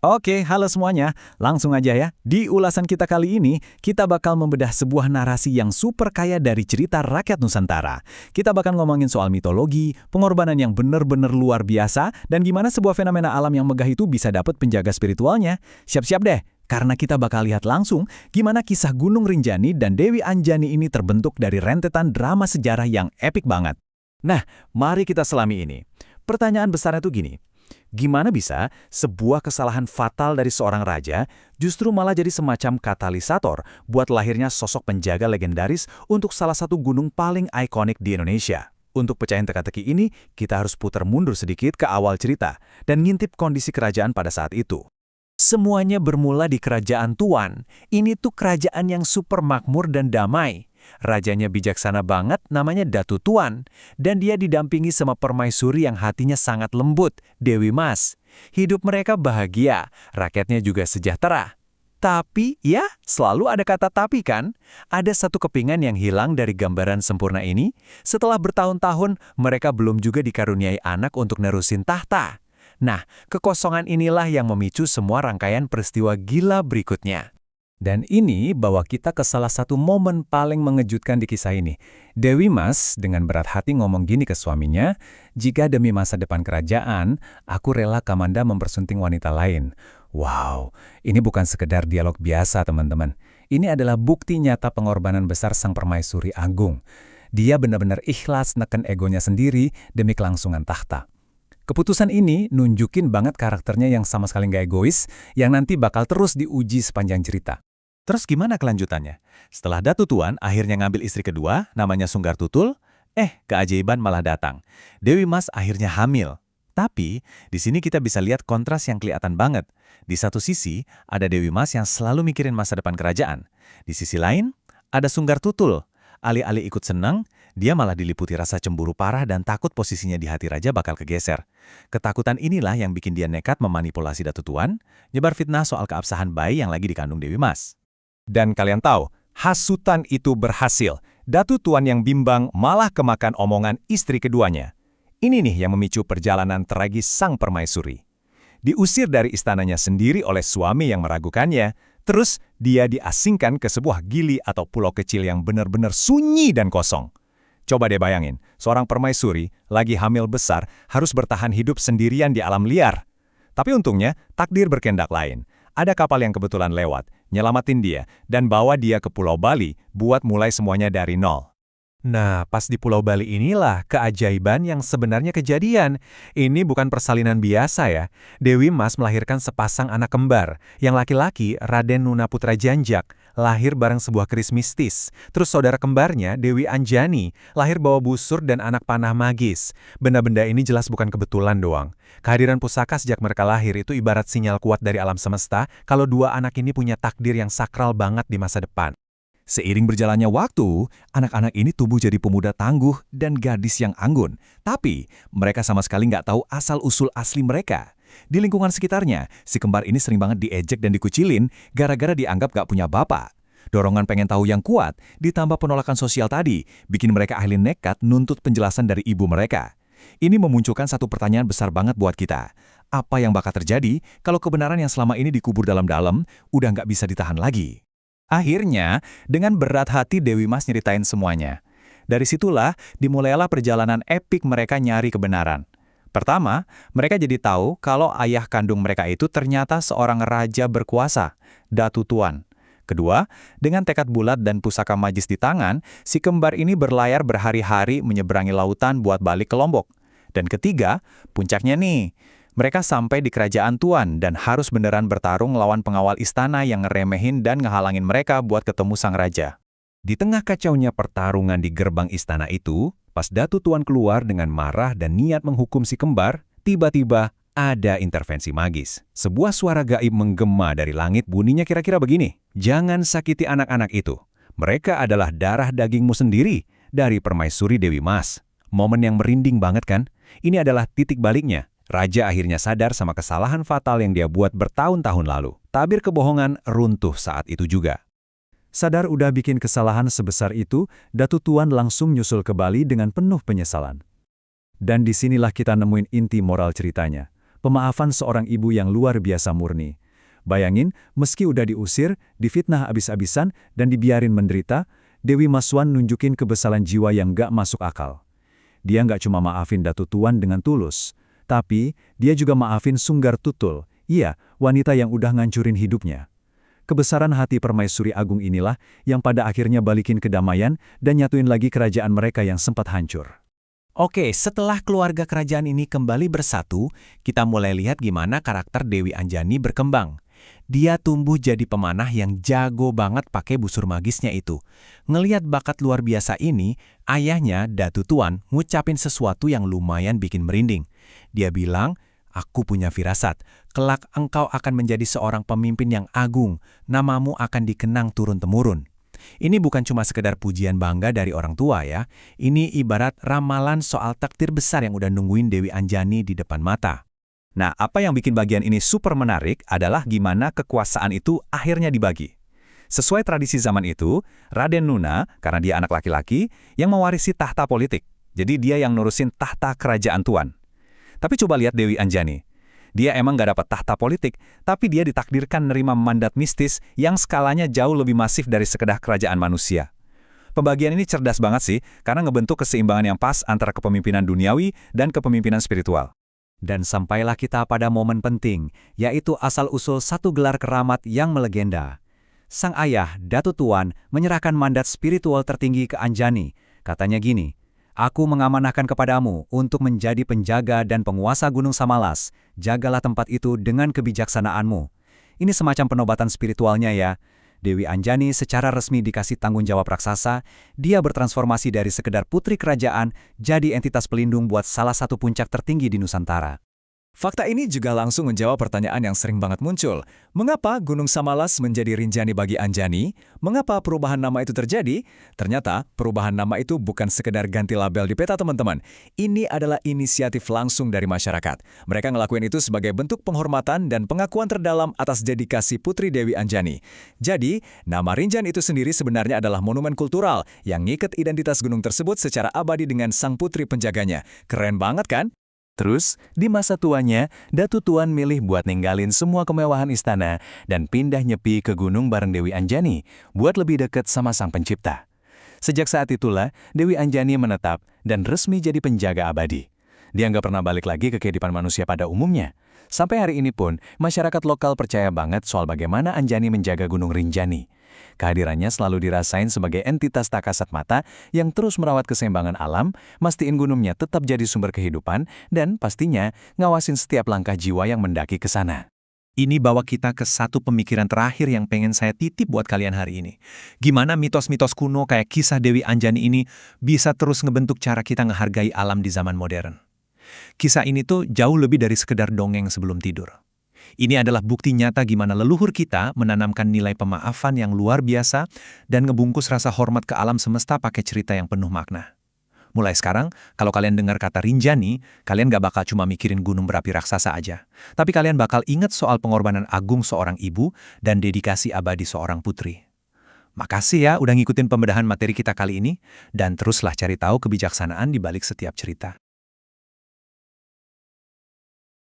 Oke, halo semuanya. Langsung aja ya. Di ulasan kita kali ini, kita bakal membedah sebuah narasi yang super kaya dari cerita rakyat Nusantara. Kita bakal ngomongin soal mitologi, pengorbanan yang bener-bener luar biasa, dan gimana sebuah fenomena alam yang megah itu bisa dapat penjaga spiritualnya. Siap-siap deh, karena kita bakal lihat langsung gimana kisah Gunung Rinjani dan Dewi Anjani ini terbentuk dari rentetan drama sejarah yang epik banget. Nah, mari kita selami ini. Pertanyaan besarnya tuh gini. Gimana bisa sebuah kesalahan fatal dari seorang raja justru malah jadi semacam katalisator buat lahirnya sosok penjaga legendaris untuk salah satu gunung paling ikonik di Indonesia? Untuk pecahin teka-teki ini, kita harus putar mundur sedikit ke awal cerita dan ngintip kondisi kerajaan pada saat itu. Semuanya bermula di Kerajaan Tuan. Ini tuh kerajaan yang super makmur dan damai. Rajanya bijaksana banget, namanya Datu Tuan. Dan dia didampingi sama permaisuri yang hatinya sangat lembut, Dewi Mas. Hidup mereka bahagia, rakyatnya juga sejahtera. Tapi, ya, selalu ada kata tapi kan? Ada satu kepingan yang hilang dari gambaran sempurna ini. Setelah bertahun-tahun, mereka belum juga dikaruniai anak untuk nerusin tahta. Nah, kekosongan inilah yang memicu semua rangkaian peristiwa gila berikutnya. Dan ini bawa kita ke salah satu momen paling mengejutkan di kisah ini. Dewi Mas dengan berat hati ngomong gini ke suaminya, "Jika demi masa depan kerajaan, aku rela Kamanda mempersunting wanita lain." Wow, ini bukan sekedar dialog biasa teman-teman. Ini adalah bukti nyata pengorbanan besar sang permaisuri agung. Dia benar-benar ikhlas neken egonya sendiri demi kelangsungan tahta. Keputusan ini nunjukin banget karakternya yang sama sekali nggak egois, yang nanti bakal terus diuji sepanjang cerita. Terus gimana kelanjutannya? Setelah Datu Tuan akhirnya ngambil istri kedua, namanya Sunggar Tutul, keajaiban malah datang. Dewi Mas akhirnya hamil. Tapi, di sini kita bisa lihat kontras yang kelihatan banget. Di satu sisi, ada Dewi Mas yang selalu mikirin masa depan kerajaan. Di sisi lain, ada Sunggar Tutul. Alih-alih ikut senang, dia malah diliputi rasa cemburu parah dan takut posisinya di hati raja bakal kegeser. Ketakutan inilah yang bikin dia nekat memanipulasi Datu Tuan, nyebar fitnah soal keabsahan bayi yang lagi dikandung Dewi Mas. Dan kalian tahu, hasutan itu berhasil. Datu Tuan yang bimbang malah kemakan omongan istri keduanya. Ini nih yang memicu perjalanan tragis sang permaisuri. Diusir dari istananya sendiri oleh suami yang meragukannya, terus dia diasingkan ke sebuah gili atau pulau kecil yang benar-benar sunyi dan kosong. Coba deh bayangin, seorang permaisuri lagi hamil besar harus bertahan hidup sendirian di alam liar. Tapi untungnya, takdir berkehendak lain. Ada kapal yang kebetulan lewat, nyelamatin dia, dan bawa dia ke Pulau Bali buat mulai semuanya dari nol. Nah, pas di Pulau Bali inilah keajaiban yang sebenarnya kejadian. Ini bukan persalinan biasa ya. Dewi Mas melahirkan sepasang anak kembar. Yang laki-laki, Raden Nuna Putra Janjak, lahir bareng sebuah keris mistis. Terus saudara kembarnya, Dewi Anjani, lahir bawa busur dan anak panah magis. Benda-benda ini jelas bukan kebetulan doang. Kehadiran pusaka sejak mereka lahir itu ibarat sinyal kuat dari alam semesta kalau dua anak ini punya takdir yang sakral banget di masa depan. Seiring berjalannya waktu, anak-anak ini tumbuh jadi pemuda tangguh dan gadis yang anggun. Tapi, mereka sama sekali nggak tahu asal-usul asli mereka. Di lingkungan sekitarnya, si kembar ini sering banget diejek dan dikucilin gara-gara dianggap nggak punya bapak. Dorongan pengen tahu yang kuat, ditambah penolakan sosial tadi, bikin mereka akhirnya nekat nuntut penjelasan dari ibu mereka. Ini memunculkan satu pertanyaan besar banget buat kita. Apa yang bakal terjadi kalau kebenaran yang selama ini dikubur dalam-dalam udah nggak bisa ditahan lagi? Akhirnya, dengan berat hati Dewi Mas nyeritain semuanya. Dari situlah dimulailah perjalanan epik mereka nyari kebenaran. Pertama, mereka jadi tahu kalau ayah kandung mereka itu ternyata seorang raja berkuasa, Datu Tuan. Kedua, dengan tekad bulat dan pusaka magis di tangan, si kembar ini berlayar berhari-hari menyeberangi lautan buat balik ke Lombok. Dan ketiga, puncaknya nih, mereka sampai di Kerajaan Tuan dan harus beneran bertarung lawan pengawal istana yang ngeremehin dan ngehalangin mereka buat ketemu sang raja. Di tengah kacaunya pertarungan di gerbang istana itu, pas Datu Tuan keluar dengan marah dan niat menghukum si kembar, tiba-tiba ada intervensi magis. Sebuah suara gaib menggema dari langit bunyinya kira-kira begini, "Jangan sakiti anak-anak itu. Mereka adalah darah dagingmu sendiri," dari permaisuri Dewi Mas. Momen yang merinding banget kan? Ini adalah titik baliknya. Raja akhirnya sadar sama kesalahan fatal yang dia buat bertahun-tahun lalu. Tabir kebohongan runtuh saat itu juga. Sadar udah bikin kesalahan sebesar itu, Datu Tuan langsung nyusul ke Bali dengan penuh penyesalan. Dan disinilah kita nemuin inti moral ceritanya. Pemaafan seorang ibu yang luar biasa murni. Bayangin, meski udah diusir, difitnah abis-abisan, dan dibiarin menderita, Dewi Maswan nunjukin kebesaran jiwa yang gak masuk akal. Dia nggak cuma maafin Datu Tuan dengan tulus, tapi dia juga maafin Sunggar Tutul, iya, wanita yang udah ngancurin hidupnya. Kebesaran hati Permaisuri Agung inilah yang pada akhirnya balikin kedamaian dan nyatuin lagi kerajaan mereka yang sempat hancur. Oke, setelah keluarga kerajaan ini kembali bersatu, kita mulai lihat gimana karakter Dewi Anjani berkembang. Dia tumbuh jadi pemanah yang jago banget pakai busur magisnya itu. Ngeliat bakat luar biasa ini, ayahnya, Datu Tuan, ngucapin sesuatu yang lumayan bikin merinding. Dia bilang, "Aku punya firasat, kelak engkau akan menjadi seorang pemimpin yang agung, namamu akan dikenang turun-temurun." Ini bukan cuma sekedar pujian bangga dari orang tua ya, ini ibarat ramalan soal takdir besar yang udah nungguin Dewi Anjani di depan mata. Nah, apa yang bikin bagian ini super menarik adalah gimana kekuasaan itu akhirnya dibagi. Sesuai tradisi zaman itu, Raden Nuna, karena dia anak laki-laki, yang mewarisi tahta politik. Jadi dia yang nurusin tahta kerajaan tuan. Tapi coba lihat Dewi Anjani. Dia emang gak dapat tahta politik, tapi dia ditakdirkan nerima mandat mistis yang skalanya jauh lebih masif dari sekedar kerajaan manusia. Pembagian ini cerdas banget sih, karena ngebentuk keseimbangan yang pas antara kepemimpinan duniawi dan kepemimpinan spiritual. Dan sampailah kita pada momen penting, yaitu asal-usul satu gelar keramat yang melegenda. Sang ayah, Datu Tuan, menyerahkan mandat spiritual tertinggi ke Anjani. Katanya gini, "Aku mengamanahkan kepadamu untuk menjadi penjaga dan penguasa Gunung Samalas. Jagalah tempat itu dengan kebijaksanaanmu." Ini semacam penobatan spiritualnya ya. Dewi Anjani secara resmi dikasih tanggung jawab raksasa, dia bertransformasi dari sekedar putri kerajaan jadi entitas pelindung buat salah satu puncak tertinggi di Nusantara. Fakta ini juga langsung menjawab pertanyaan yang sering banget muncul. Mengapa Gunung Samalas menjadi Rinjani bagi Anjani? Mengapa perubahan nama itu terjadi? Ternyata perubahan nama itu bukan sekedar ganti label di peta teman-teman. Ini adalah inisiatif langsung dari masyarakat. Mereka ngelakuin itu sebagai bentuk penghormatan dan pengakuan terdalam atas dedikasi Putri Dewi Anjani. Jadi, nama Rinjani itu sendiri sebenarnya adalah monumen kultural yang ngiket identitas gunung tersebut secara abadi dengan sang putri penjaganya. Keren banget kan? Terus, di masa tuanya, Datu Tuan milih buat ninggalin semua kemewahan istana dan pindah nyepi ke gunung bareng Dewi Anjani buat lebih dekat sama sang pencipta. Sejak saat itulah, Dewi Anjani menetap dan resmi jadi penjaga abadi. Dia nggak pernah balik lagi ke kehidupan manusia pada umumnya. Sampai hari ini pun, masyarakat lokal percaya banget soal bagaimana Anjani menjaga Gunung Rinjani. Kehadirannya selalu dirasain sebagai entitas tak kasat mata yang terus merawat keseimbangan alam, mastiin gunungnya tetap jadi sumber kehidupan, dan pastinya ngawasin setiap langkah jiwa yang mendaki ke sana. Ini bawa kita ke satu pemikiran terakhir yang pengen saya titip buat kalian hari ini. Gimana mitos-mitos kuno kayak kisah Dewi Anjani ini bisa terus ngebentuk cara kita ngehargai alam di zaman modern. Kisah ini tuh jauh lebih dari sekedar dongeng sebelum tidur. Ini adalah bukti nyata gimana leluhur kita menanamkan nilai pemaafan yang luar biasa dan ngebungkus rasa hormat ke alam semesta pakai cerita yang penuh makna. Mulai sekarang, kalau kalian dengar kata Rinjani, kalian gak bakal cuma mikirin gunung berapi raksasa aja. Tapi kalian bakal ingat soal pengorbanan agung seorang ibu dan dedikasi abadi seorang putri. Makasih ya udah ngikutin pembedahan materi kita kali ini, dan teruslah cari tahu kebijaksanaan di balik setiap cerita.